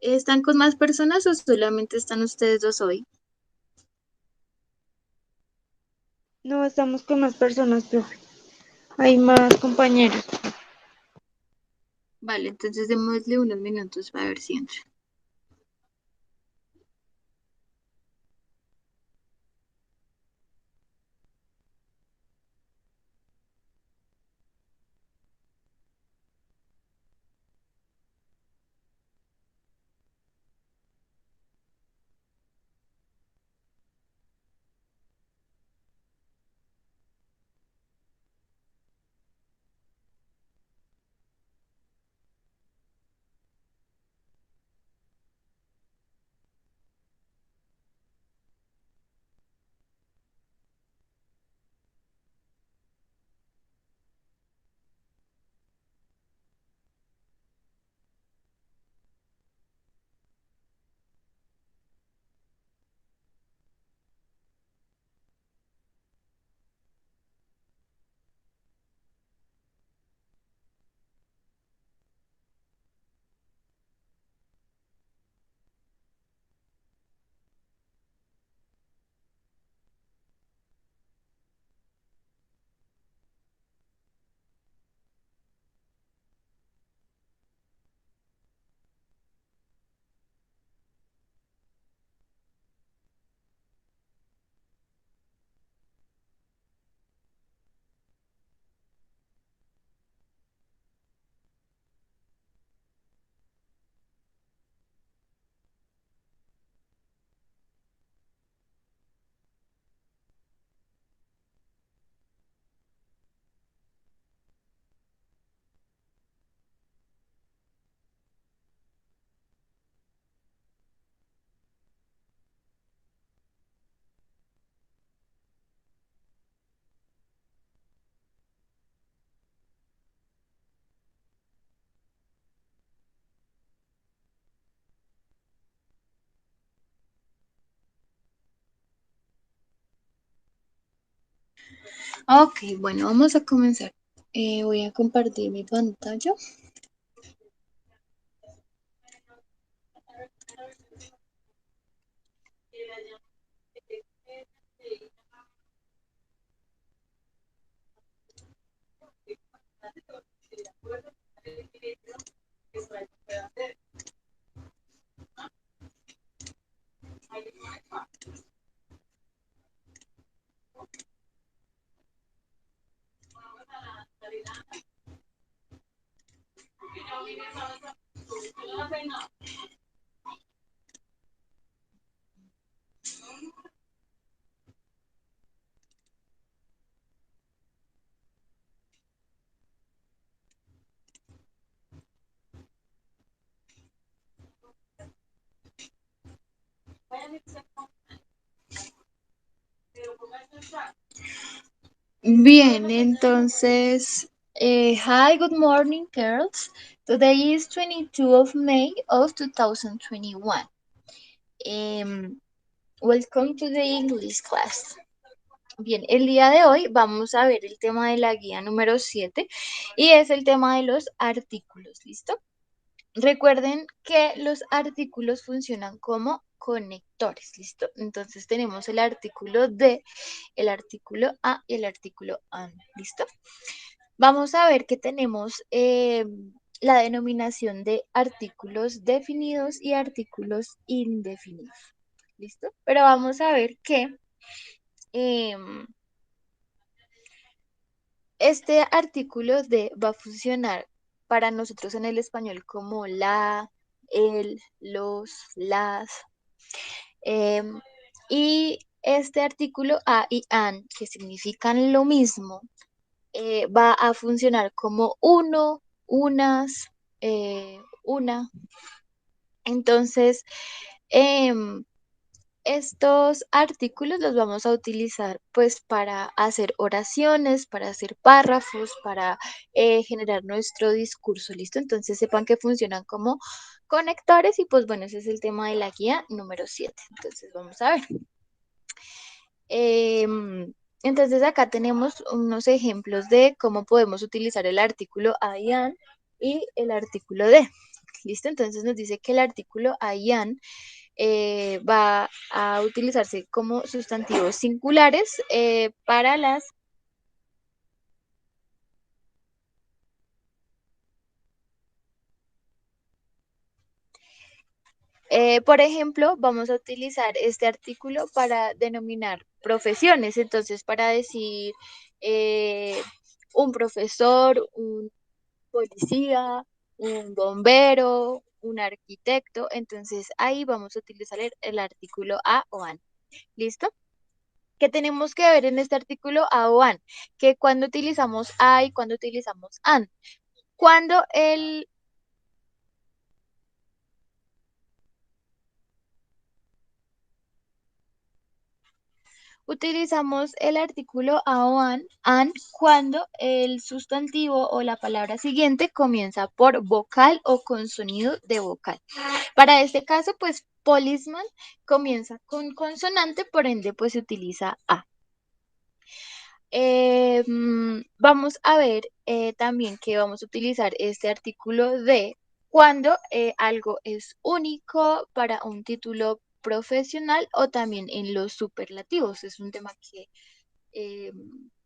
¿Están con más personas o solamente están ustedes dos hoy? No, estamos con más personas, profe. Hay más compañeros. Vale, entonces démosle unos minutos para ver si entra. Ok, bueno, vamos a comenzar. Voy a compartir mi pantalla. Bien, entonces, hi, good morning, girls. Today is 22 of May of 2021. Welcome to the English class. Bien, el día de hoy vamos a ver el tema de la guía número 7 y es el tema de los artículos, ¿listo? Recuerden que los artículos funcionan como conectores, ¿listo? Entonces tenemos el artículo de, el artículo a y el artículo an, ¿listo? Vamos a ver que tenemos la denominación de artículos definidos y artículos indefinidos, ¿listo? Pero vamos a ver que em, este artículo de va a funcionar para nosotros en el español como la, el, los, las. em, y este artículo a y an, que significan lo mismo, va a funcionar como uno, unas, una. Entonces, em, estos artículos los vamos a utilizar pues para hacer oraciones, para hacer párrafos, para generar nuestro discurso, ¿listo? Entonces sepan que funcionan como conectores y pues bueno, ese es el tema de la guía número 7. Entonces vamos a ver. Em, entonces acá tenemos unos ejemplos de cómo podemos utilizar el artículo I am y el artículo de. ¿Listo? Entonces nos dice que el artículo an va a utilizarse como sustantivos singulares para las por ejemplo, vamos a utilizar este artículo para denominar profesiones. Entonces, para decir eh, un profesor, un policía, un bombero, un arquitecto. Entonces, ahí vamos a utilizar el artículo a o an. ¿Listo? ¿Qué tenemos que ver en este artículo a o an? Que cuando utilizamos a y cuando utilizamos an. Cuando el Utilizamos el artículo a o an cuando el sustantivo o la palabra siguiente comienza por vocal o con sonido de vocal. Para este caso, pues policeman comienza con consonante, por ende, pues se utiliza a. Vamos a ver también que vamos a utilizar este artículo de cuando algo es único para un título profesional o también en los superlativos. Es un tema eh,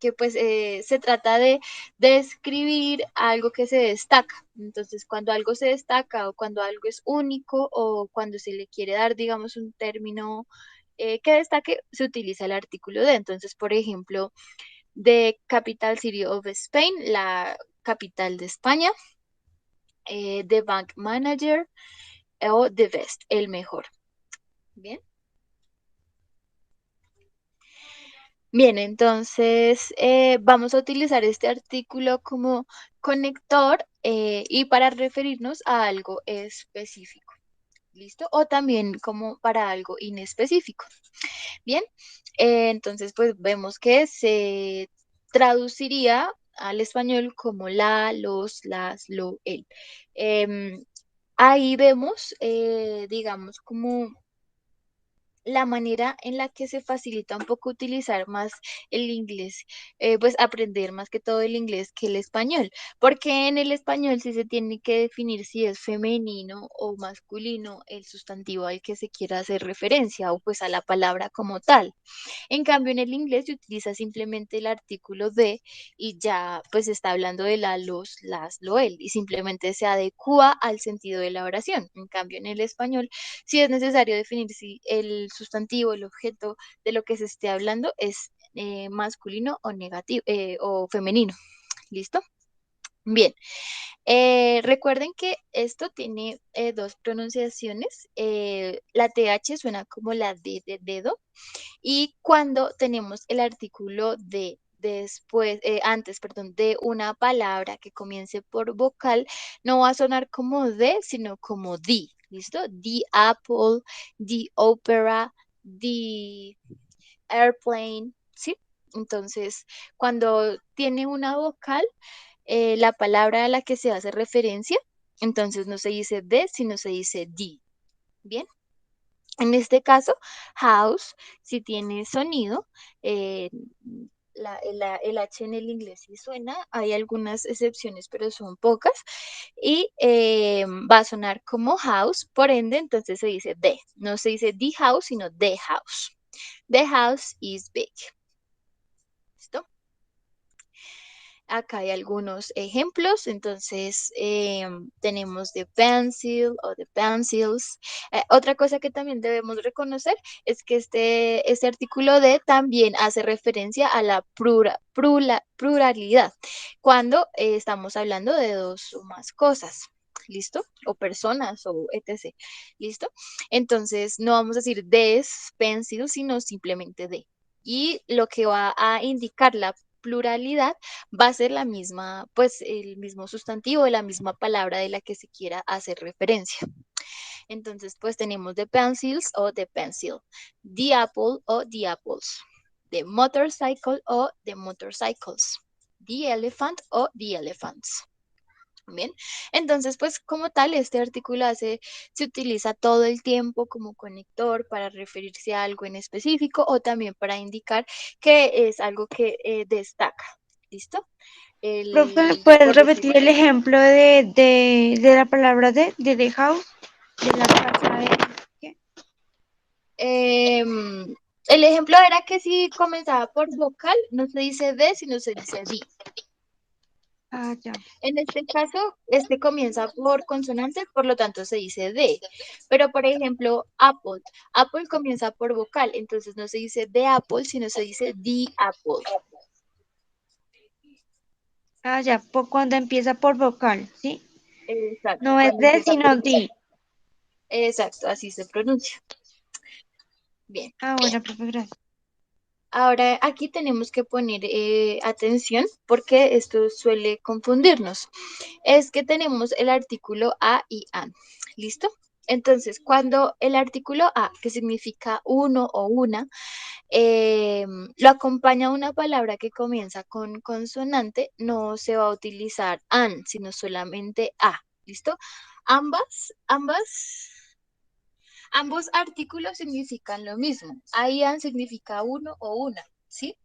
que pues se trata de describir algo que se destaca. Entonces, cuando algo se destaca o cuando algo es único o cuando se le quiere dar, digamos, un término que destaque, se utiliza el artículo de. Entonces, por ejemplo, the capital city of Spain, la capital de España, the bank manager o the best, el mejor. Bien. Bien, entonces vamos a utilizar este artículo como conector y para referirnos a algo específico. ¿Listo? O también como para algo inespecífico. Bien, entonces pues vemos que se traduciría al español como la, los, las, lo, el. Em, Ahí vemos, digamos, como la manera en la que se facilita un poco utilizar más el inglés, pues aprender más que todo el inglés que el español, porque en el español sí se tiene que definir si es femenino o masculino el sustantivo al que se quiera hacer referencia o pues a la palabra como tal. En cambio, en el inglés se utiliza simplemente el artículo de y ya pues está hablando de la, los, las, lo, el y simplemente se adecua al sentido de la oración. En cambio, en el español sí es necesario definir si el sustantivo, el objeto de lo que se esté hablando es masculino o negativo o femenino. ¿Listo? Bien, recuerden que esto tiene dos pronunciaciones. La TH suena como la D de dedo y cuando tenemos el artículo de después, antes, perdón, de una palabra que comience por vocal, no va a sonar como de, sino como the. ¿Listo? The apple, the opera, the airplane, ¿sí? Entonces, cuando tiene una vocal, la palabra a la que se hace referencia, entonces no se dice de, sino se dice the. Bien. En este caso, house, si tiene sonido, eh, el H en el inglés sí suena, hay algunas excepciones, pero son pocas, y va a sonar como house, por ende, entonces se dice the, no se dice the house, sino the house. The house is big. ¿Listo? Acá hay algunos ejemplos, entonces tenemos the pencil o the pencils. Otra cosa que también debemos reconocer es que este artículo de también hace referencia a la pluralidad, cuando estamos hablando de dos o más cosas. ¿Listo? O personas o etc. ¿Listo? Entonces no vamos a decir des pencil, sino simplemente de. Y lo que va a indicar la pluralidad va a ser la misma, pues el mismo sustantivo de la misma palabra de la que se quiera hacer referencia. Entonces, pues tenemos the pencils o the pencil, the apple o the apples, the motorcycle o the motorcycles, the elephant o the elephants. Bien, entonces pues como tal este artículo se utiliza todo el tiempo como conector para referirse a algo en específico o también para indicar que es algo que destaca. ¿Listo? Profe, el, ¿puedes por repetir decir, el ejemplo de la palabra de the house? De la casa de... ¿qué? el ejemplo era que si comenzaba por vocal, no se dice de, sino se dice di. Ah, ya. En este caso, este comienza por consonante, por lo tanto se dice de. Pero, por ejemplo, Apple. Apple comienza por vocal, entonces no se dice de Apple, sino se dice the Apple. Ah, ya, cuando empieza por vocal, ¿sí? Exacto, No es cuando de, empieza por sino vocal. di. Exacto, así se pronuncia. Bien. Ah, bueno, profe, gracias. Ahora aquí tenemos que poner atención porque esto suele confundirnos. Es que tenemos el artículo a y an. ¿Listo? Entonces, cuando el artículo a, que significa uno o una, eh, lo acompaña una palabra que comienza con consonante, no se va a utilizar an, sino solamente a. ¿Listo? Ambos artículos significan lo mismo. An significa uno o una, ¿sí?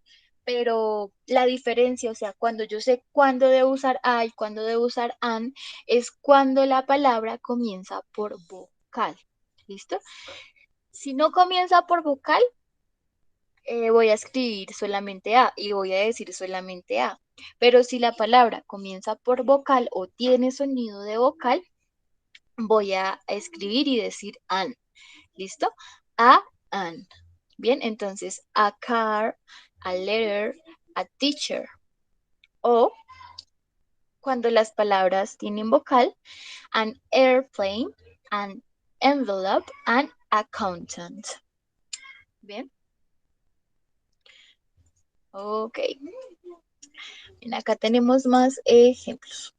Pero la diferencia, o sea, cuando yo sé cuándo debo usar a y cuándo debo usar an, es cuando la palabra comienza por vocal. ¿Listo? Si no comienza por vocal, voy a escribir solamente a y voy a decir solamente a. Pero si la palabra comienza por vocal o tiene sonido de vocal, voy a escribir y decir an. ¿Listo? A, an. Bien, entonces a car, a letter, a teacher. O cuando las palabras tienen vocal, an airplane, an envelope, an accountant. Bien, ok. Bien, acá tenemos más ejemplos.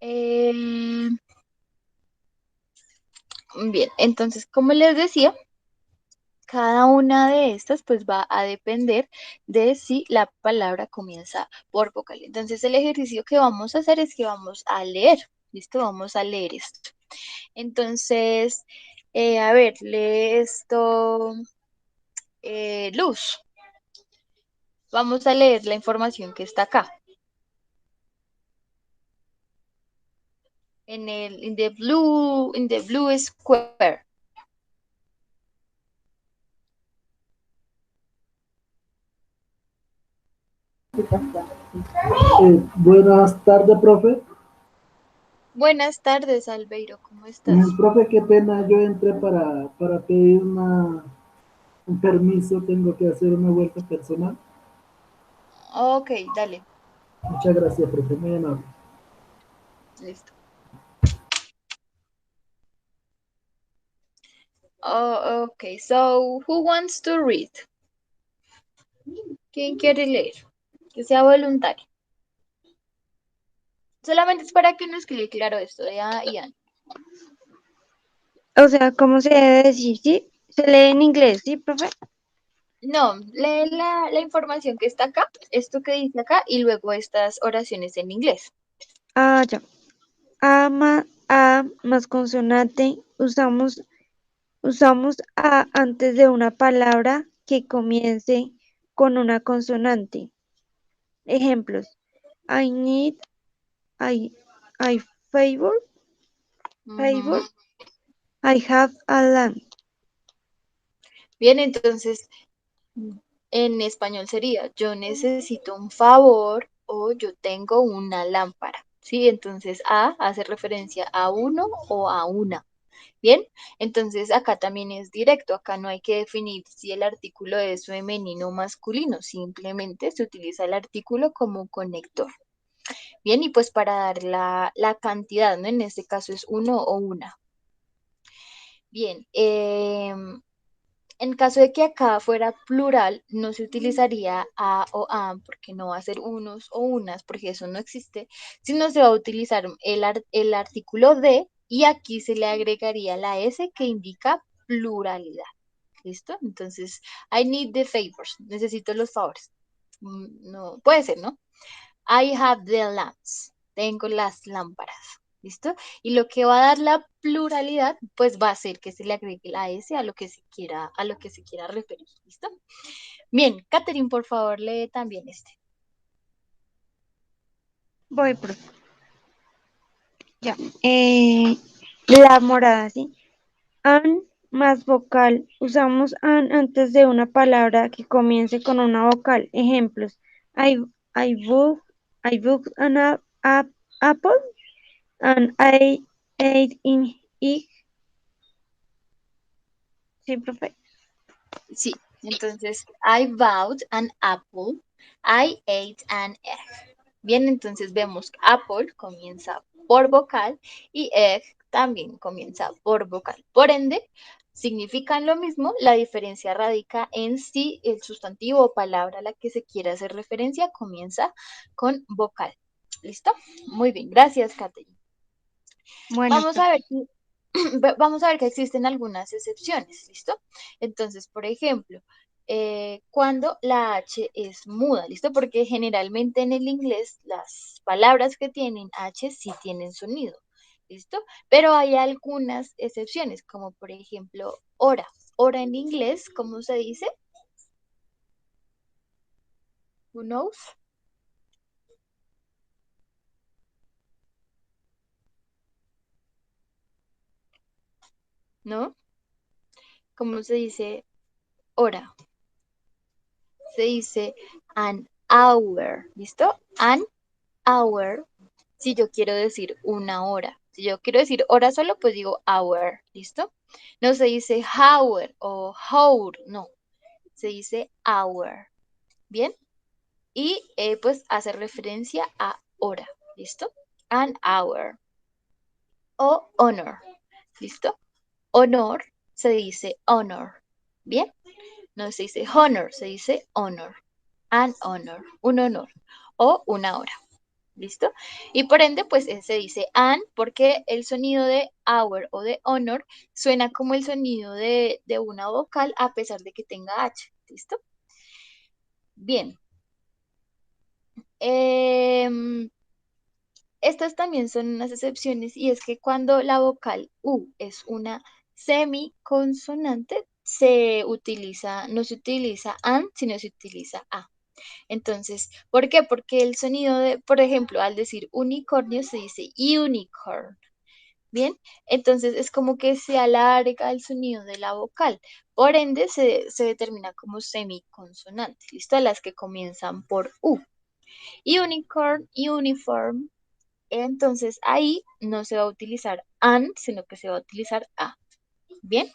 Eh, bien, entonces, como les decía, cada una de estas pues va a depender de si la palabra comienza por vocal. Entonces el ejercicio que vamos a hacer es que vamos a leer. ¿Listo? Vamos a leer esto. Entonces, a ver, lee esto, Luz. Vamos a leer la información que está acá. In the blue square. Buenas tardes, profe. Buenas tardes, Albeiro, ¿cómo estás? Profe, qué pena, yo entré para pedir un permiso, tengo que hacer una vuelta personal. Ok, dale, Muchas gracias, profe, muy amable. listo. Oh, okay, so who wants to read? ¿Quién quiere leer? Que sea voluntario. Solamente es para que nos quede claro esto de A y An. O sea, ¿cómo se debe decir? ¿Sí? Se lee en inglés, ¿sí, profe? No, lee la información que está acá, esto que dice acá, y luego estas oraciones en inglés. Ah, ya. A más consonante, usamos a antes de una palabra que comience con una consonante. Ejemplos. I need, I, I favor, Ujú. I have a lamp. Bien, entonces en español sería yo necesito un favor o yo tengo una lámpara. Sí, entonces A hace referencia a uno o a una. Bien, entonces acá también es directo, acá no hay que definir si el artículo es femenino o masculino, simplemente se utiliza el artículo como conector. Bien, y pues para dar la cantidad, ¿no? En este caso es uno o una. Bien, en caso de que acá fuera plural, no se utilizaría a o am porque no va a ser unos o unas, porque eso no existe, sino se va a utilizar el artículo de y aquí se le agregaría la S que indica pluralidad. ¿Listo? Entonces, I need the favors. Necesito los favores. No, puede ser, ¿no? I have the lamps. Tengo las lámparas. ¿Listo? Y lo que va a dar la pluralidad, pues va a ser que se le agregue la S a lo que se quiera referir. ¿Listo? Bien, Catherine, por favor, lee también este. Voy, profe. Ya. La morada, ¿sí? An más vocal. Usamos an antes de una palabra que comience con una vocal. Ejemplos. I, I book, I booked apple and I ate in it. Sí, profe. Sí, entonces, I bought an apple, I ate an egg. Bien, entonces vemos que apple comienza por vocal y egg también comienza por vocal. Por ende, significan lo mismo, la diferencia radica en si el sustantivo o palabra a la que se quiere hacer referencia comienza con vocal. ¿Listo? Muy bien, gracias, Katherine. Bueno, Vamos a ver, vamos a ver que existen algunas excepciones, ¿listo? Entonces, por ejemplo, cuando la H es muda, ¿listo? Porque generalmente en el inglés las palabras que tienen H sí tienen sonido, ¿listo? Pero hay algunas excepciones, como por ejemplo, hora. Hora en inglés, ¿cómo se dice? Who knows? ¿No? ¿Cómo se dice hora? Se dice an hour, ¿listo? An hour, si yo quiero decir una hora. Si yo quiero decir hora solo, pues digo hour, ¿listo? No se dice hour o hour, no. Se dice hour, ¿bien? Y pues hace referencia a hora, ¿listo? An hour. O honor, ¿listo? Honor se dice honor, ¿bien? No se dice honor, se dice honor. An honor, un honor o una hora. ¿Listo? Y por ende, pues se dice an porque el sonido de hour o de honor suena como el sonido de una vocal a pesar de que tenga H. ¿Listo? Bien. Estas también son unas excepciones y es que cuando la vocal U es una semiconsonante, no se utiliza an, sino se utiliza a. Entonces, ¿por qué? Porque el sonido de, por ejemplo, al decir unicornio se dice unicorn. Bien, entonces es como que se alarga el sonido de la vocal. Por ende, se determina como semiconsonante. ¿Listo? Las que comienzan por U. Unicorn, uniform. Entonces ahí no se va a utilizar an, sino que se va a utilizar a. Bien.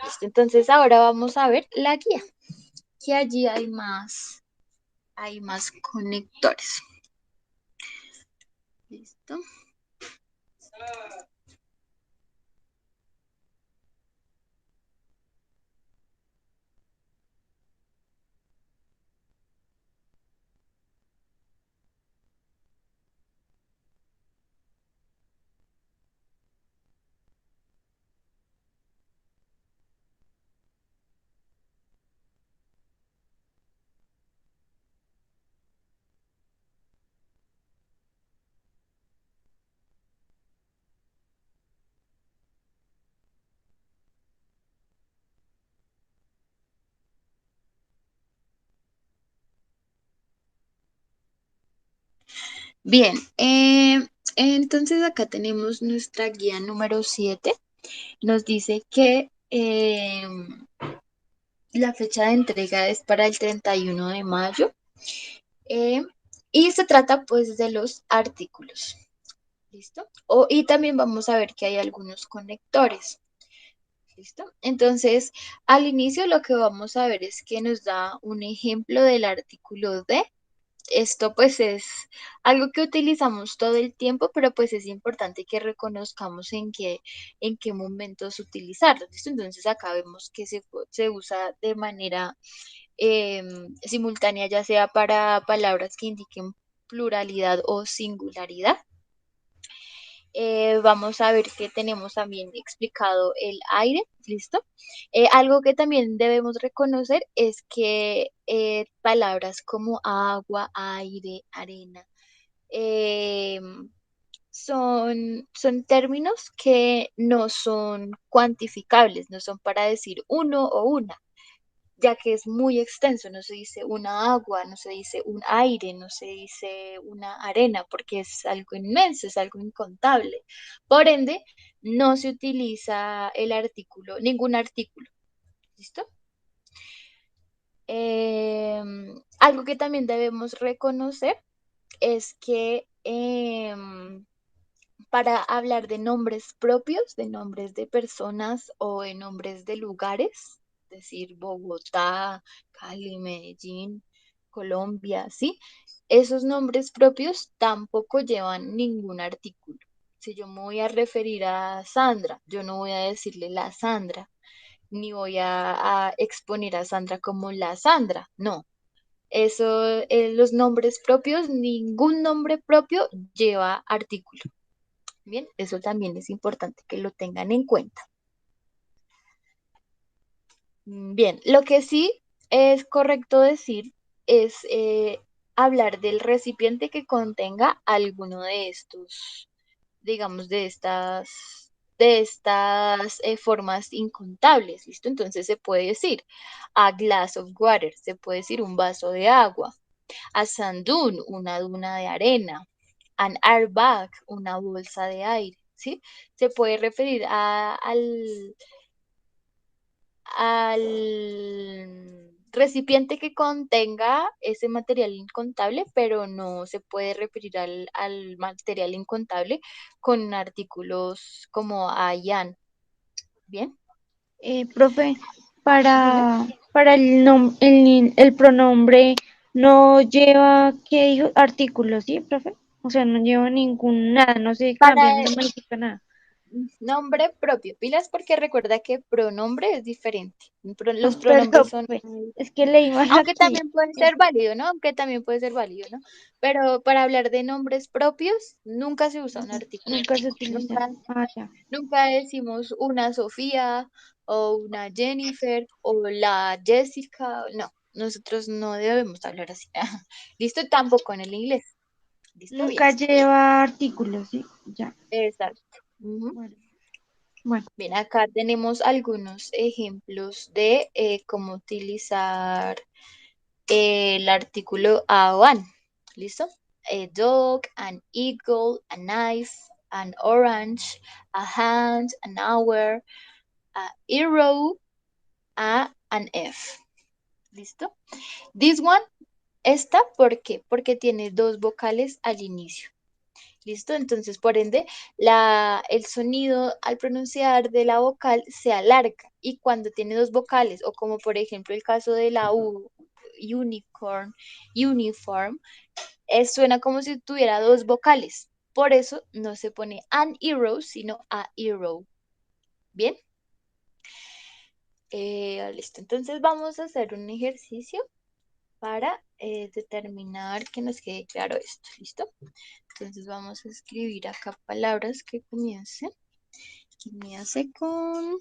Listo. Entonces ahora vamos a ver la guía. Que allí hay más conectores. Listo. Bien, entonces acá tenemos nuestra guía número 7. Nos dice que la fecha de entrega es para el 31 de mayo eh, y se trata pues de los artículos. ¿Listo? Y también vamos a ver que hay algunos conectores. ¿Listo? Entonces, al inicio lo que vamos a ver es que nos da un ejemplo del artículo de. Esto pues es algo que utilizamos todo el tiempo, pero pues es importante que reconozcamos en qué momentos utilizarlo. ¿Listo? Entonces acá vemos que se usa de manera simultánea, ya sea para palabras que indiquen pluralidad o singularidad. Vamos a ver que tenemos también explicado el aire, ¿listo? Algo que también debemos reconocer es que palabras como agua, aire, arena, eh, son términos que no son cuantificables, no son para decir uno o una. ya que es muy extenso, no se dice una agua, no se dice un aire, no se dice una arena, porque es algo inmenso, es algo incontable. Por ende, no se utiliza el artículo, ningún artículo. ¿Listo? Algo que también debemos reconocer es que para hablar de nombres propios, de nombres de personas o de nombres de lugares, es decir, Bogotá, Cali, Medellín, Colombia, ¿sí? Esos nombres propios tampoco llevan ningún artículo. Si yo me voy a referir a Sandra, yo no voy a decirle la Sandra, ni voy a exponer a Sandra como la Sandra, no. Eso, los nombres propios, ningún nombre propio lleva artículo. Bien, eso también es importante que lo tengan en cuenta. Bien, lo que sí es correcto decir es hablar del recipiente que contenga alguno de estos, digamos, de estas formas incontables, ¿listo? Entonces se puede decir a glass of water, se puede decir un vaso de agua, a sand dune, una duna de arena, an airbag, una bolsa de aire, ¿sí? Se puede referir al recipiente que contenga ese material incontable, pero no se puede referir al material incontable con artículos como a y an. ¿Bien? Profe, Dime. para el pronombre no lleva, ¿qué dijo? Artículos, ¿sí, profe? O sea, no lleva ningún nada, no se cambia, Para no modifica nada. nombre propio, pilas porque recuerda que pronombre es diferente. Los Pero, pronombres son, profe, es que leí mal aunque aquí. también puede ser válido, ¿no? Aunque también puede ser válido, ¿no? Pero para hablar de nombres propios, nunca se usa un artículo. Nunca se utiliza. Nunca, Ah, ya. nunca decimos una Sofía o una Jennifer o la Jessica. No, nosotros no debemos hablar así. ¿Listo? Tampoco en el inglés. ¿Listo? Bien. Nunca lleva artículos, ¿sí? Ya. Exacto. Ujú. Bueno, bueno. Bien, acá tenemos algunos ejemplos de cómo utilizar el artículo a o an. ¿Listo? A dog, an eagle, a knife, an orange, a hand, an hour, a hero, an F. ¿Listo? This one, esta, ¿por qué? Porque tiene dos vocales al inicio. ¿Listo? Entonces, por ende, el sonido al pronunciar de la vocal se alarga y cuando tiene dos vocales, o como por ejemplo el caso de la U, unicorn, uniform, suena como si tuviera dos vocales. Por eso no se pone an hero, sino a hero. ¿Bien? Listo. Entonces vamos a hacer un ejercicio para determinar que nos quede claro esto. ¿Listo? Entonces vamos a escribir acá palabras que comiencen. Comience con...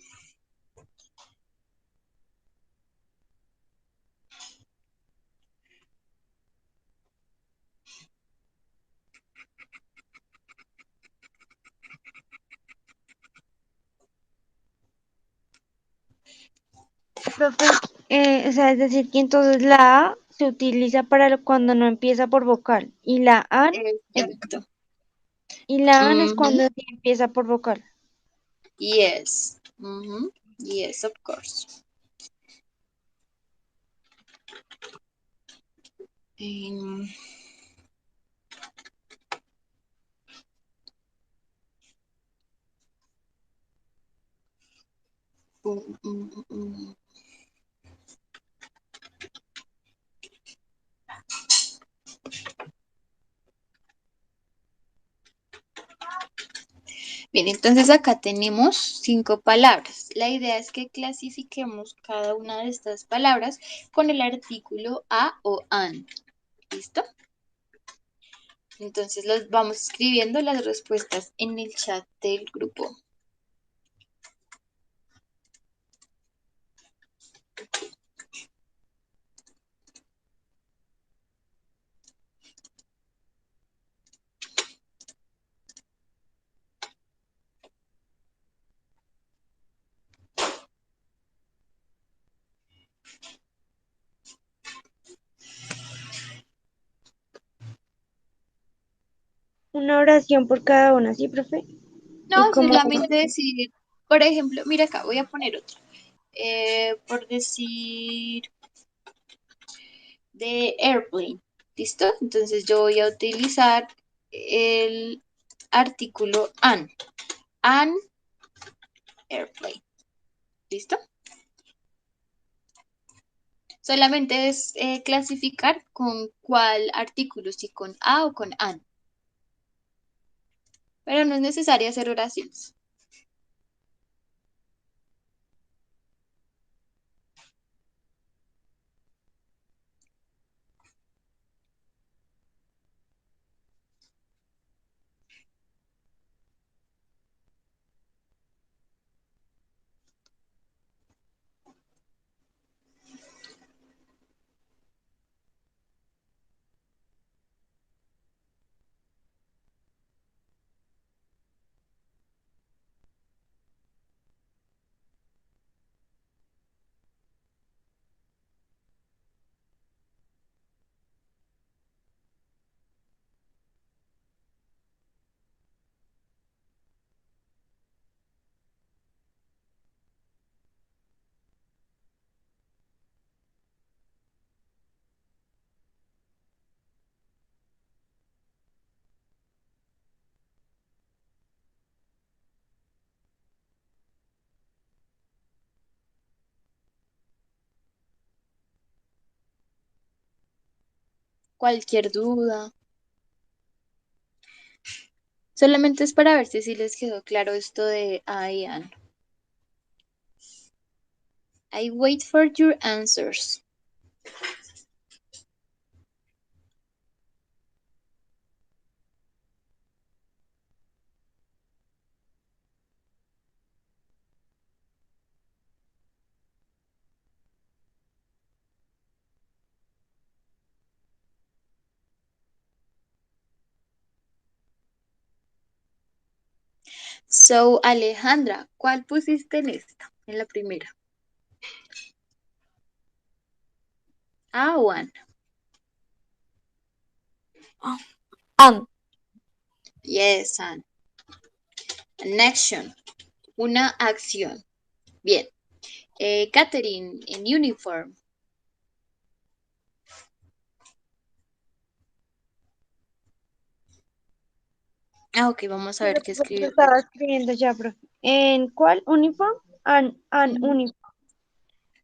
Profe, o sea, es decir, que entonces la A se utiliza para cuando no empieza por vocal Exacto. y la AN es Ujú. cuando sí empieza por vocal. Yes. Ujú. Yes, of course. Em, mm, mm, mm, mm. Bien, entonces acá tenemos 5 palabras. La idea es que clasifiquemos cada una de estas palabras con el artículo a o an. ¿Listo? Entonces los vamos escribiendo las respuestas en el chat del grupo. una oración por cada una, ¿sí, profe? Y No, como, solamente decir, por ejemplo, mira acá, voy a poner otra. Por decir de airplane, ¿listo? Entonces yo voy a utilizar el artículo an airplane, ¿listo? Solamente es clasificar con cuál artículo, si con a o con an, pero no es necesario hacer oraciones. Cualquier duda. Solamente es para ver si les quedó claro esto de I y an. I wait for your answers. So, Alejandra, ¿cuál pusiste en esta? En la primera. A o an. An. Yes, an. An action. Una acción. Bien. Catherine, en uniform. Ah, ok, vamos a ver qué escribió. estaba escribiendo ya, profe. ¿En cuál uniform? An Ujú. uniform.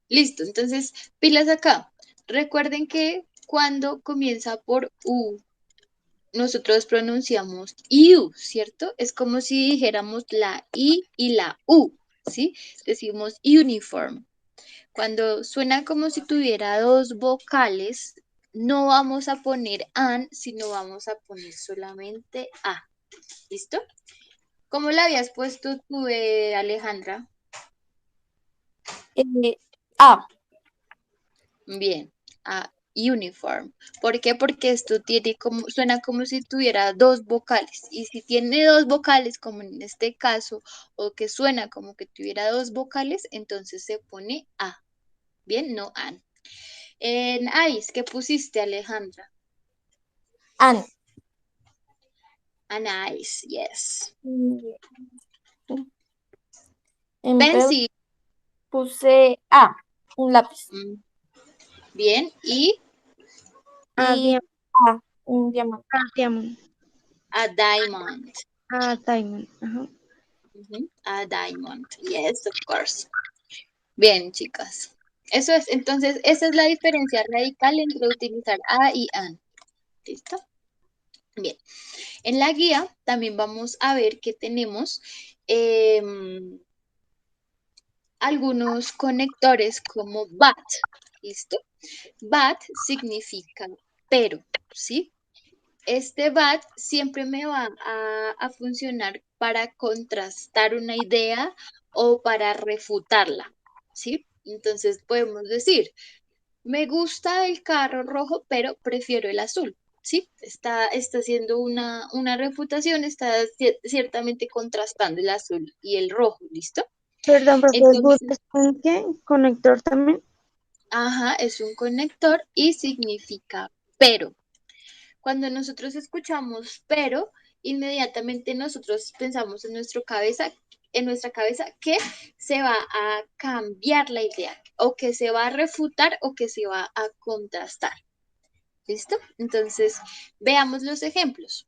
Listo, entonces, pilas acá. Recuerden que cuando comienza por U, nosotros pronunciamos IU, ¿cierto? Es como si dijéramos la I y la U, ¿sí? Decimos uniform. Cuando suena como si tuviera dos vocales, no vamos a poner an, sino vamos a poner solamente a. ¿Listo? ¿Cómo la habías puesto tú, Alejandra? A. Bien, a uniform. ¿Por qué? Porque esto tiene como, suena como si tuviera dos vocales. Y si tiene dos vocales, como en este caso, o que suena como que tuviera dos vocales, entonces se pone a. Bien, no an. En ice, ¿qué pusiste, Alejandra? An. An ice, yes. En P Pencil, puse A. Un lápiz. mm, bien. Y A, Y A. Un diamante. diamond. a diamond. A diamond. Ajá. Ujú, a diamond, yes, of course. Bien, chicas. Eso es, entonces, esa es la diferencia radical entre utilizar a y an. ¿Listo? Bien. En la guía también vamos a ver que tenemos algunos conectores como but. ¿Listo? But significa pero, ¿sí? Este but siempre me va a funcionar para contrastar una idea o para refutarla, ¿sí? Entonces podemos decir, me gusta el carro rojo, pero prefiero el azul. Sí, está haciendo una refutación, está ciertamente contrastando el azul y el rojo, ¿listo? Perdón, profe, Entonces, ¿buscas un qué? ¿Conector también? ajá, es un conector y significa pero. Cuando nosotros escuchamos pero, inmediatamente nosotros pensamos en nuestra cabeza que se va a cambiar la idea, o que se va a refutar o que se va a contrastar. ¿Listo? Entonces, veamos los ejemplos.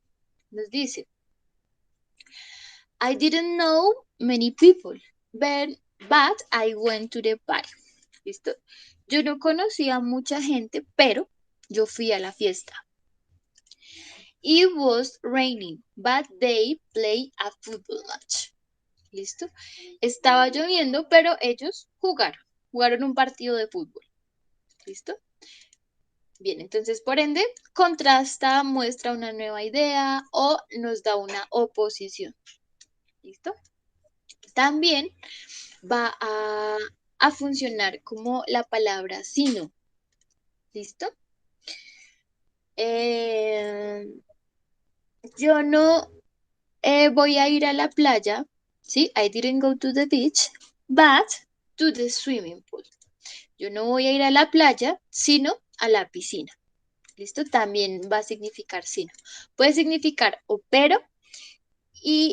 Nos dice, I didn't know many people, but I went to the party. ¿Listo? Yo no conocía a mucha gente, pero yo fui a la fiesta. It was raining, but they played a football match. ¿Listo? Estaba lloviendo, pero ellos jugaron un partido de fútbol. ¿Listo? Bien, entonces, por ende, contrasta, muestra una nueva idea o nos da una oposición. ¿Listo? También va a funcionar como la palabra sino. ¿Listo? Yo no voy a ir a la playa, ¿sí? I didn't go to the beach, but to the swimming pool. Yo no voy a ir a la playa, sino a la piscina. ¿Listo? También va a significar sino. Puede significar o pero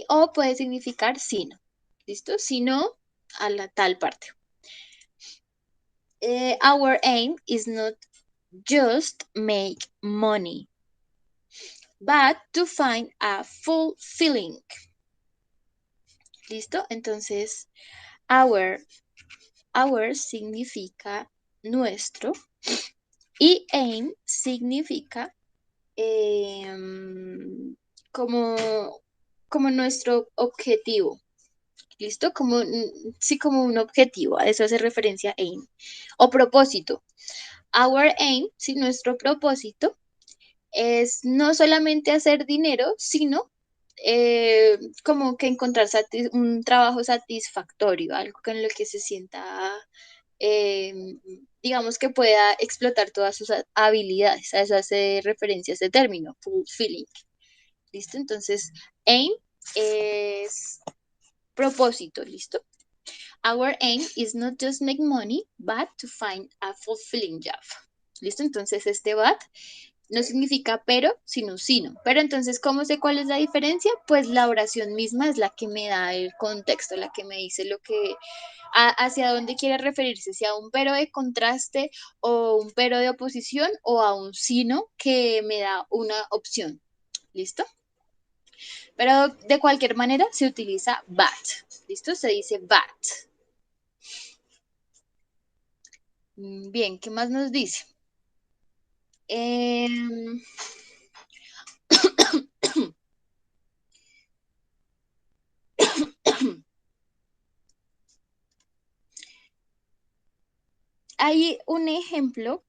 o puede significar sino. ¿Listo? Sino a la tal parte. Our aim is not just make money, but to find a fulfilling. ¿Listo? Entonces, our significa nuestro y aim significa como nuestro objetivo. ¿Listo? Sí, como un objetivo. A eso hace referencia aim. O propósito. Our aim, sí, nuestro propósito es no solamente hacer dinero, sino como que encontrar un trabajo satisfactorio, algo con lo que se sienta, digamos que pueda explotar todas sus habilidades. A eso hace referencia ese término, fulfilling. ¿Listo? Entonces, aim es propósito, ¿listo? Our aim is not just make money, but to find a fulfilling job. ¿Listo? Entonces, este but no significa pero, sino sino. Pero entonces, ¿cómo sé cuál es la diferencia? Pues la oración misma es la que me da el contexto, la que me dice hacia dónde quiere referirse, si a un pero de contraste o un pero de oposición o a un sino que me da una opción. ¿Listo? Pero de cualquier manera se utiliza but. ¿Listo? Se dice but. Bien, ¿qué más nos dice? Hay un ejemplo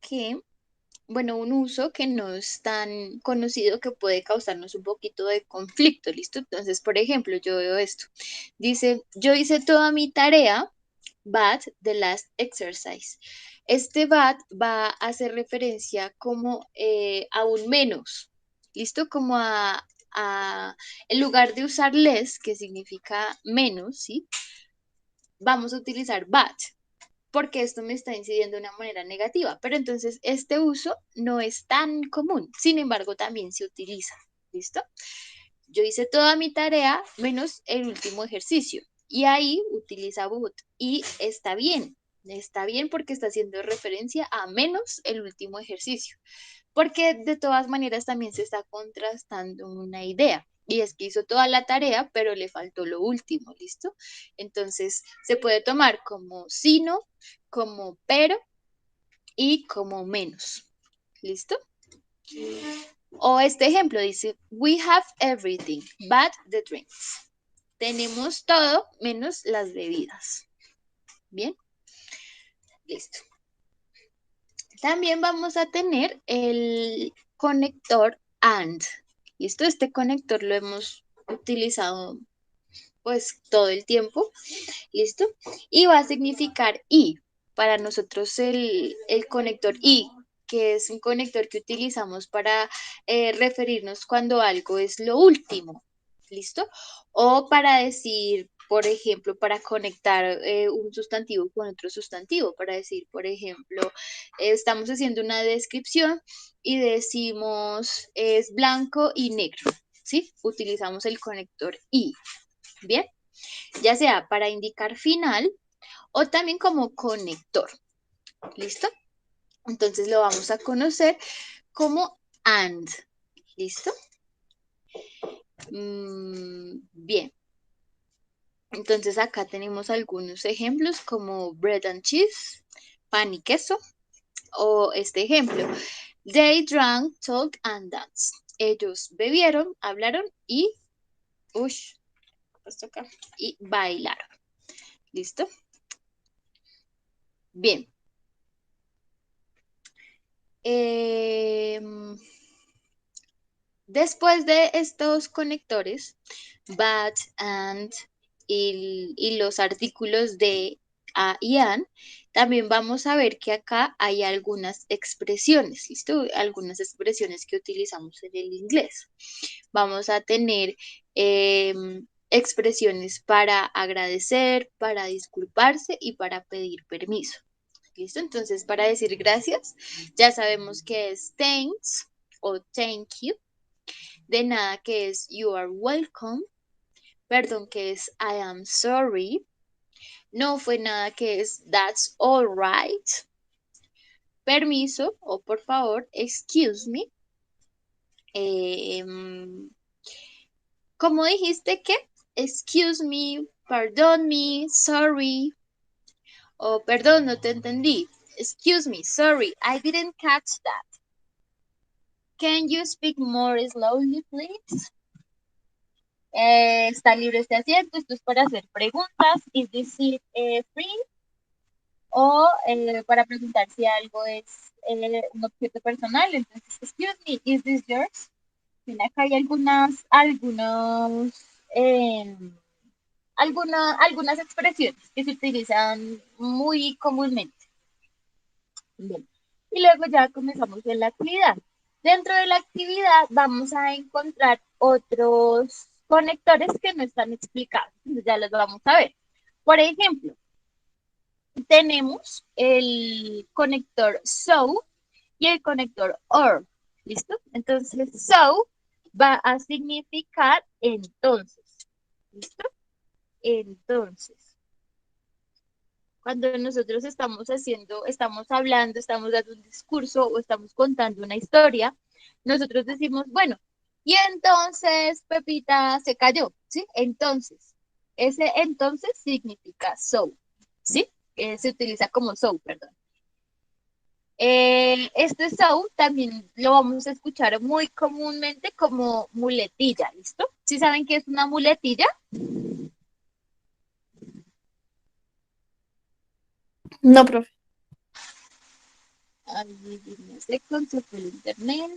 un uso que no es tan conocido, que puede causarnos un poquito de conflicto, ¿listo? Entonces, por ejemplo, yo veo esto. Dice, yo hice toda mi tarea, but the last exercise. Este but va a hacer referencia como a un menos, ¿listo? Como en lugar de usar less, que significa menos, ¿sí? Vamos a utilizar but, porque esto me está incidiendo de una manera negativa. Pero entonces este uso no es tan común, sin embargo también se utiliza. ¿Listo? Yo hice toda mi tarea menos el último ejercicio y ahí utiliza but y está bien porque está haciendo referencia a menos el último ejercicio, porque de todas maneras también se está contrastando una idea. Y es que hizo toda la tarea, pero le faltó lo último, ¿listo? Entonces se puede tomar como sino, como pero y como menos. ¿Listo? O este ejemplo dice, we have everything but the drinks. Tenemos todo menos las bebidas. ¿Bien? Listo. También vamos a tener el conector and. ¿Listo? Este conector lo hemos utilizado pues todo el tiempo. ¿Listo? Y va a significar y. Para nosotros el conector y, que es un conector que utilizamos para referirnos cuando algo es lo último. ¿Listo? O para decir, por ejemplo, para conectar un sustantivo con otro sustantivo, para decir, por ejemplo, estamos haciendo una descripción y decimos es blanco y negro. ¿sí? Utilizamos el conector y. Bien, ya sea para indicar final o también como conector. ¿Listo? Entonces lo vamos a conocer como and. ¿Listo? Bien. Entonces acá tenemos algunos ejemplos como bread and cheese, pan y queso, o este ejemplo, they drank, talked and danced. Ellos bebieron, hablaron y, esto acá, y bailaron. ¿Listo? Bien. Después de estos conectores, but, and y los artículos de a y an, también vamos a ver que acá hay algunas expresiones, ¿listo? Algunas expresiones que utilizamos en el inglés. Vamos a tener expresiones para agradecer, para disculparse y para pedir permiso. ¿Listo? Entonces, para decir gracias, ya sabemos que es thanks o thank you. De nada, que es you are welcome. Perdón, que es I am sorry. No fue nada, que es that's all right. Permiso o por favor, excuse me. ¿Cómo dijiste que? Excuse me, pardon me, sorry. O perdón, no te entendí. Excuse me, sorry, I didn't catch that. Can you speak more slowly, please? Está libre este asiento, esto es para hacer preguntas. Is this seat free? O para preguntar si algo es un objeto personal. Entonces, excuse me, is this yours? Bien, acá hay algunas expresiones que se utilizan muy comúnmente. Bien. Y luego ya comenzamos en la actividad. Dentro de la actividad vamos a encontrar otros conectores que no están explicados. Entonces ya los vamos a ver. Por ejemplo, tenemos el conector so y el conector or. ¿Listo? Entonces, so va a significar entonces. ¿Listo? Entonces. Cuando nosotros estamos hablando, estamos dando un discurso o estamos contando una historia, nosotros decimos, bueno, y entonces Pepita se cayó, ¿sí? Entonces, ese entonces significa so, ¿sí? Se utiliza como so, perdón. Este so también lo vamos a escuchar muy comúnmente como muletilla, ¿listo? ¿Sí saben qué es una muletilla? No, profe. Ay, no sé, con su internet.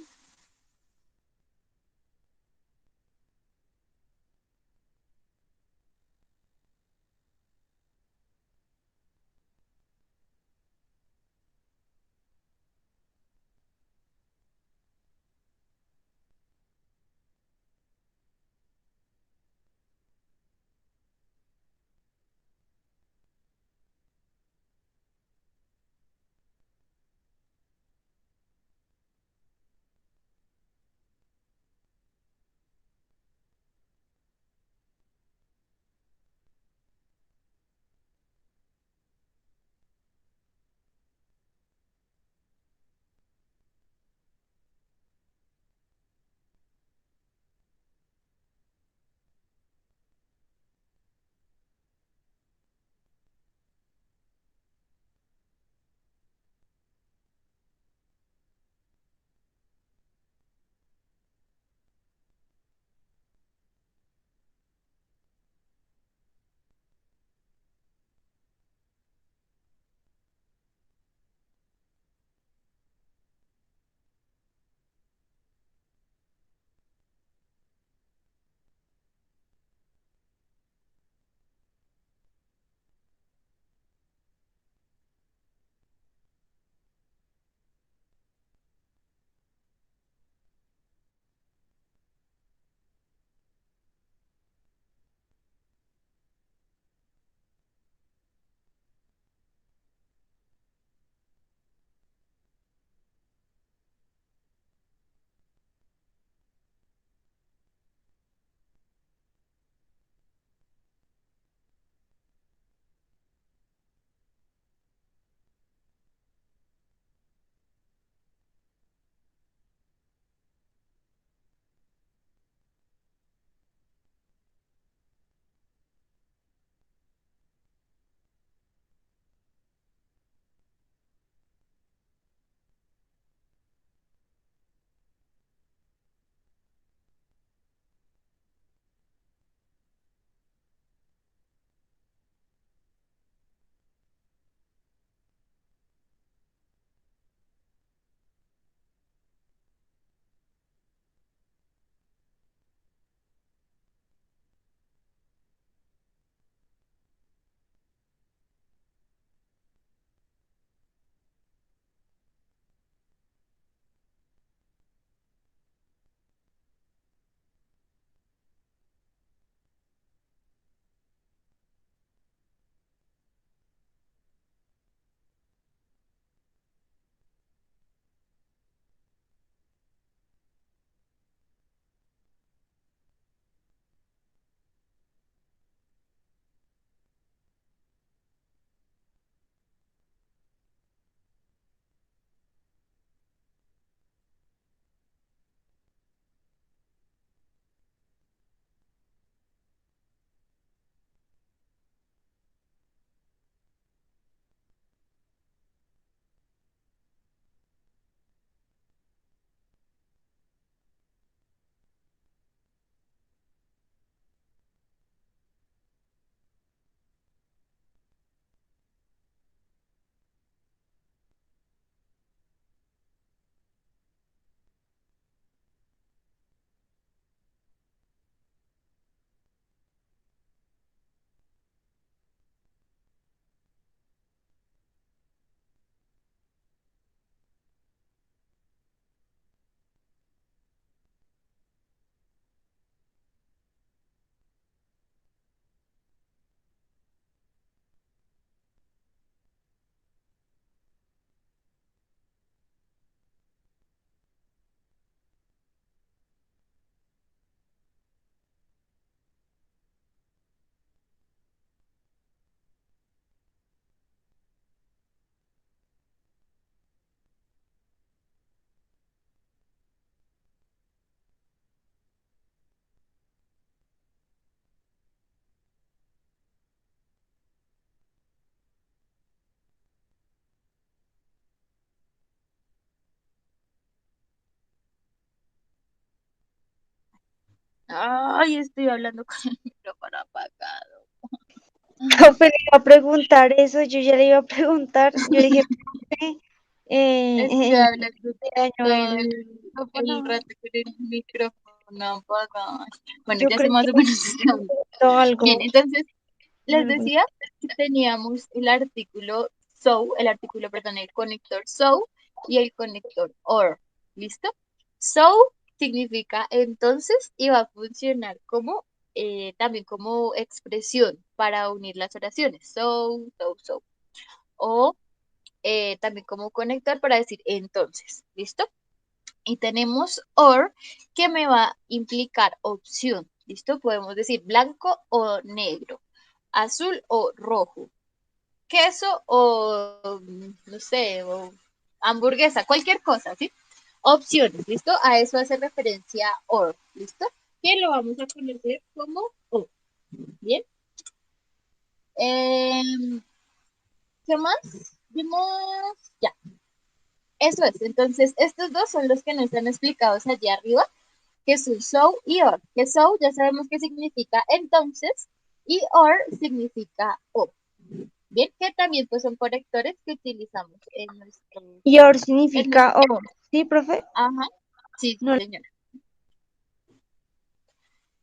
Ay, estoy hablando con el micrófono apagado. Profe, le iba a preguntar eso, yo ya le iba a preguntar, yo le dije, profe, Estoy hablando este año todo el rato con el micrófono apagado. Bueno, yo ya sé creo más que o menos de dónde. Bien, algo, entonces les algo. decía que teníamos el artículo so, perdón, el conector so y el conector or. ¿Listo? So significa entonces y va a funcionar como también como expresión para unir las oraciones. So. O también como conector para decir entonces. ¿Listo? Y tenemos or que me va a implicar opción. ¿Listo? Podemos decir blanco o negro, azul o rojo, queso o, no sé, o hamburguesa, cualquier cosa, ¿sí? Opciones, ¿listo? A eso hace referencia or, ¿listo? Que lo vamos a conocer como o, ¿bien? ¿Qué más? Vimos, ya, eso es. Entonces, estos dos son los que nos están explicados allí arriba, que son so y or. Que so ya sabemos que significa entonces y or significa o. Bien, que también pues son conectores que utilizamos en nuestro, Y ahora en significa nuestro, oh, ¿sí, profe? ajá, sí, No, señora.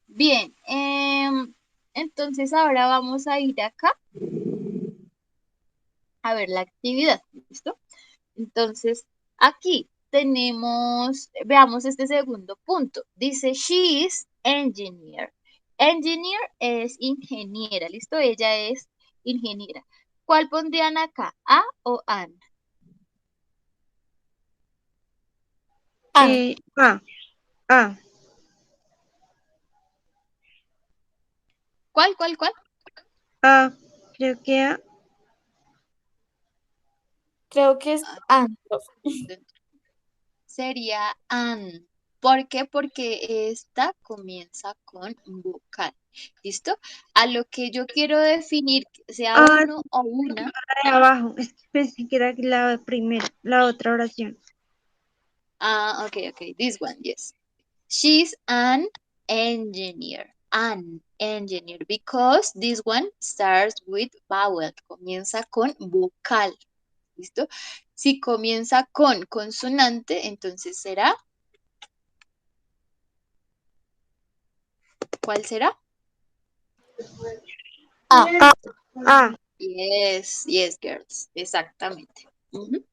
Bien, entonces ahora vamos a ir acá a ver la actividad, ¿listo? Entonces, aquí tenemos, veamos este segundo punto. Dice, she is engineer. Engineer es ingeniera, ¿listo? Ella es ingeniera. ¿Cuál pondrían acá? ¿A o an? An. ah, ah, ¿Cuál? ah, creo que Creo que es Ah, an, profe. sería an. ¿Por qué? Porque esta comienza con vocal. ¿Listo? A lo que yo quiero definir, sea ah, uno o una. de abajo, es que pensé que era la primera, la otra oración. Ah, ok. This one, yes. She's an engineer. An engineer. Because this one starts with vowel. Comienza con vocal. ¿Listo? Si comienza con consonante, entonces será. ¿Cuál será? A. Ah, Yes, girls. Exactamente. Ujú.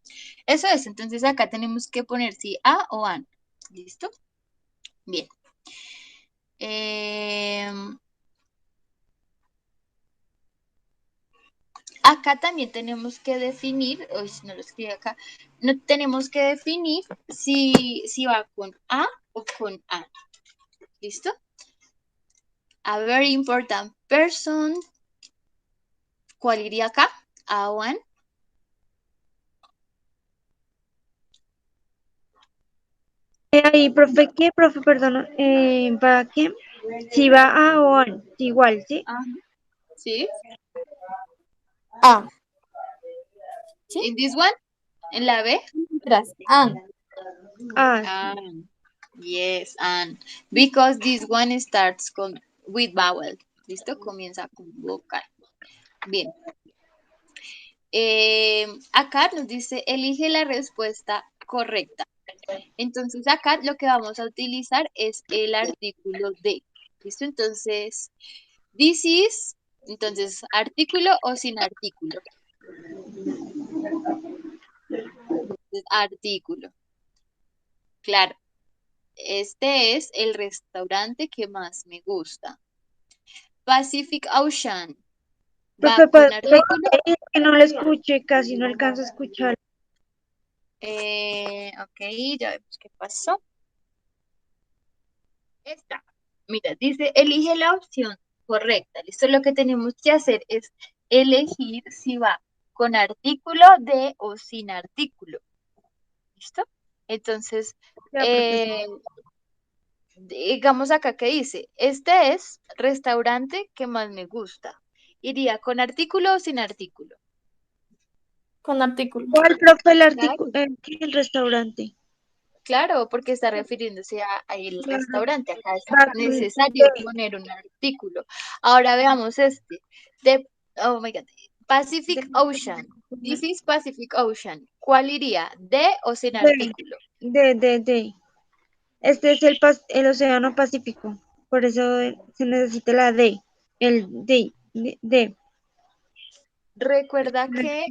Eso es. Entonces acá tenemos que poner si a o an. ¿Listo? Bien. Em, Acá también tenemos que definir, uy, no lo escribí acá, no tenemos que definir si va con A o con A. ¿Listo? A very important person. ¿Cuál iría acá? A o an. ahí, profe, ¿qué? Profe, perdón, ¿va qué? Si va a o an, igual, ¿sí? Ajá. ¿Sí? A. ¿Sí? ¿In this one? ¿En la B? Tras. An. Ah, sí. An. Yes, an. Because this one starts with vowel. ¿Listo? Comienza con vocal. Bien. Acá nos dice, elige la respuesta correcta. Entonces acá lo que vamos a utilizar es el artículo de. ¿Listo? Entonces, this is, entonces, artículo o sin artículo. Entonces, artículo. Claro, este es el restaurante que más me gusta. Pacific Ocean. Va Profe, con artículo. que no lo escuché, casi no alcanzo a escuchar. Ok, ya vemos qué pasó. Esta. Mira, dice, elige la opción correcta. Listo, lo que tenemos que hacer es elegir si va con artículo de o sin artículo. ¿Listo? Entonces, Ya, profesor. eh, digamos acá que dice, este es restaurante que más me gusta. ¿Iría con artículo o sin artículo? Con artículo. ¿Cuál, profe, el Claro. artículo, el restaurante? Claro, porque está refiriéndose a el restaurante. Acá es Back necesario poner un artículo. Ahora veamos este. De, oh my God. Pacific Ocean. This is Pacific Ocean. ¿Cuál iría? ¿De o sin artículo? de. Este es el Océano Pacífico. Por eso se necesita la D. El D. Recuerda que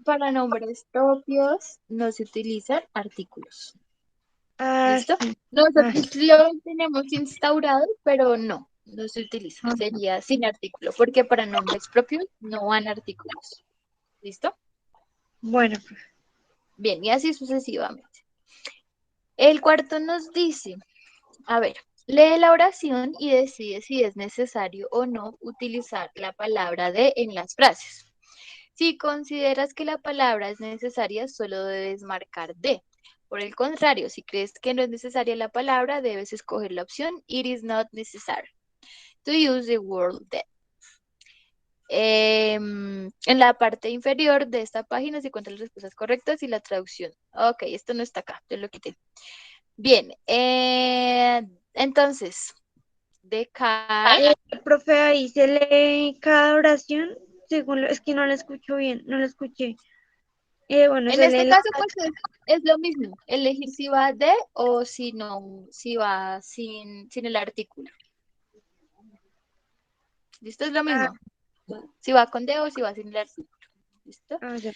para nombres propios no se utilizan artículos. Ah, ¿Listo? sí. Nosotros lo tenemos instaurado, pero no se utiliza. Ajá. Sería sin artículo, porque para nombres propios no van artículos. ¿Listo? Bueno, Bien, y así sucesivamente. El cuarto nos dice, a ver, lee la oración y decide si es necesario o no utilizar la palabra de en las frases. Si consideras que la palabra es necesaria, solo debes marcar de. Por el contrario, si crees que no es necesaria la palabra, debes escoger la opción It is not necessary to use the word de. En la parte inferior de esta página se encuentran las respuestas correctas y la traducción. Ok, esto no está acá, yo lo quité. Bien, entonces, de car, profe, ahí se lee cada oración según es que no la escucho bien, no la escuché. Bueno, en se este lee caso, pues es lo mismo, elegir si va de o si no, si va sin el artículo. ¿Listo? Es lo mismo. Si va con de o si va sin el artículo. ¿Listo? ya.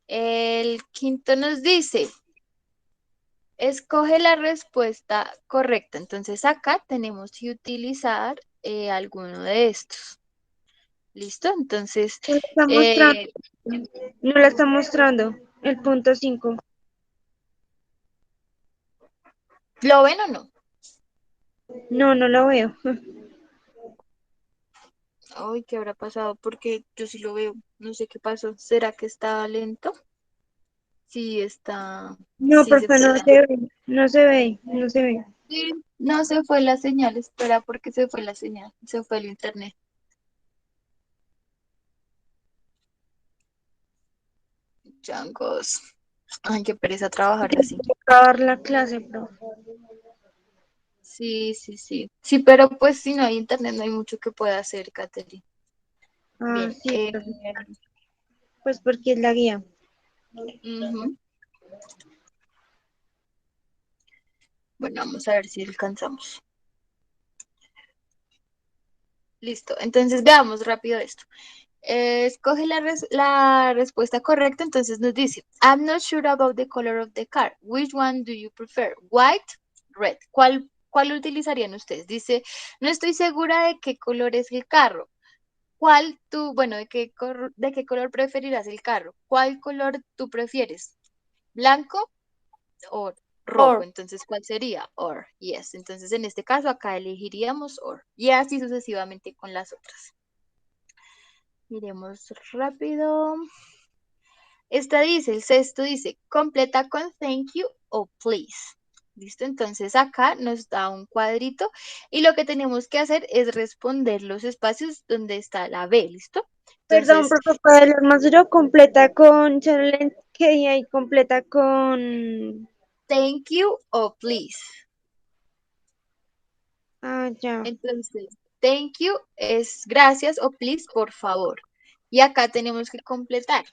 El quinto nos dice, escoge la respuesta correcta. Entonces acá tenemos que utilizar alguno de estos. ¿Listo? Entonces, No la está mostrando, no la está mostrando. El punto 5. ¿lo ven o no? No, no lo veo. Ay, ¿qué habrá pasado? Porque yo sí lo veo. No sé qué pasó. ¿Será que está lento? Sí, está. No, Sí, se profe, fue no la. se ve, no se ve, no se ve. Sí, no se fue la señal. Espera, porque se fue la señal. Se fue el internet. Changos. Ay, qué pereza trabajar así. Acabar la clase, profe. Sí, sí, sí. Sí, pero pues si no hay internet, no hay mucho que pueda hacer, Catherine. Ah, Bien. sí, profe. Pues porque es la guía. Ujú. Bueno, vamos a ver si alcanzamos. Listo. Entonces veamos rápido esto. Escoge la respuesta correcta, entonces nos dice, I'm not sure about the color of the car. Which one do you prefer? White, red. ¿Cuál utilizarían ustedes? Dice, no estoy segura de qué color es el carro. Bueno, de qué color preferirás el carro? ¿Cuál color tú prefieres? ¿Blanco o rojo? Or. Entonces, ¿cuál sería? Or, yes. Entonces, en este caso, acá elegiríamos or. Y así sucesivamente con las otras. Miremos rápido. El sexto dice, completa con thank you o please. ¿Listo? Entonces acá nos da un cuadrito y lo que tenemos que hacer es responder los espacios donde está la B, ¿listo? Perdón, Entonces, profe, para el más duro, completa con challenge que ahí completa con. thank you o please. Ah, ya. Entonces, thank you es gracias o please, por favor. Y acá tenemos que completar.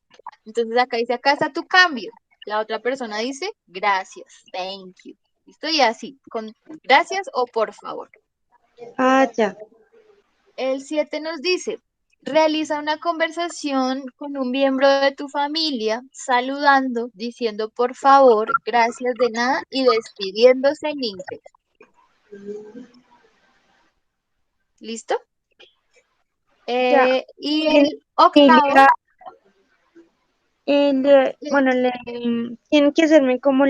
Entonces acá dice, acá está tu cambio. La otra persona dice, gracias, thank you. ¿Listo? Y así, con gracias o por favor. Ah, ya. El 7 nos dice, realiza una conversación con un miembro de tu familia, saludando, diciendo por favor, gracias de nada y despidiéndose en inglés. ¿Listo? Ya. Y En el octavo, familia, bueno, tienen que hacerme como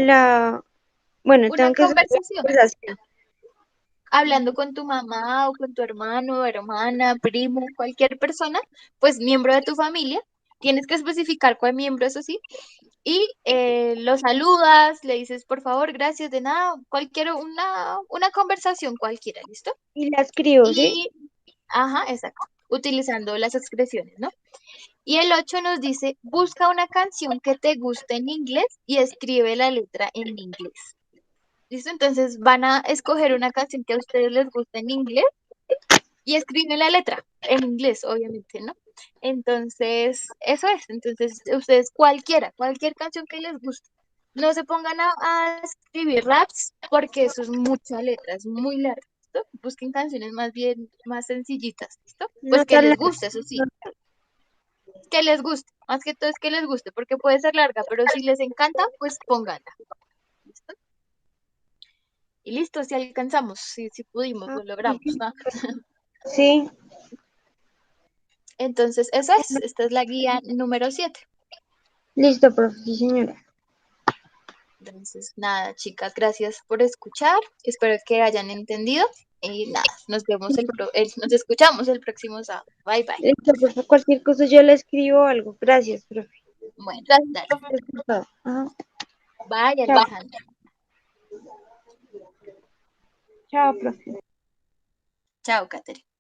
bueno, una tengo que hacer la conversación, conversación. hablando con tu mamá o con tu hermano, hermana, primo, cualquier persona, pues miembro de tu familia. Tienes que especificar cuál miembro, eso sí, y lo saludas, le dices por favor, gracias de nada, una conversación cualquiera, ¿listo? Y la escribo, ¿sí? Y, ajá, exacto. utilizando las expresiones, ¿no? Y el 8 nos dice, busca una canción que te guste en inglés y escribe la letra en inglés. ¿Listo? Entonces van a escoger una canción que a ustedes les guste en inglés y escriben la letra en inglés, obviamente, ¿no? Entonces, eso es. Entonces, ustedes cualquier canción que les guste. No se pongan a escribir raps porque eso es mucha letra, es muy largo. ¿Listo? Busquen canciones más bien, más sencillitas, ¿listo? No Pues que tan les larga. guste, eso sí, que les guste. Más que todo es que les guste, porque puede ser larga, pero si les encanta, pues pónganla. ¿Listo? Y listo, si alcanzamos, si pudimos, Ah, lo logramos, ¿no? sí, Entonces, eso es. Esta es la guía número 7. listo, profe, sí, señora. Entonces, nada, chicas, gracias por escuchar. Espero que hayan entendido. Y nada, nos escuchamos el próximo sábado. Bye, bye. Listo, profe, cualquier cosa yo le escribo algo. Gracias, profe. Bueno, Gracias, dale. profe. Eso es todo. Ajá. Bye, Chao, Alejandra. chao, profe. Chao, Katherine.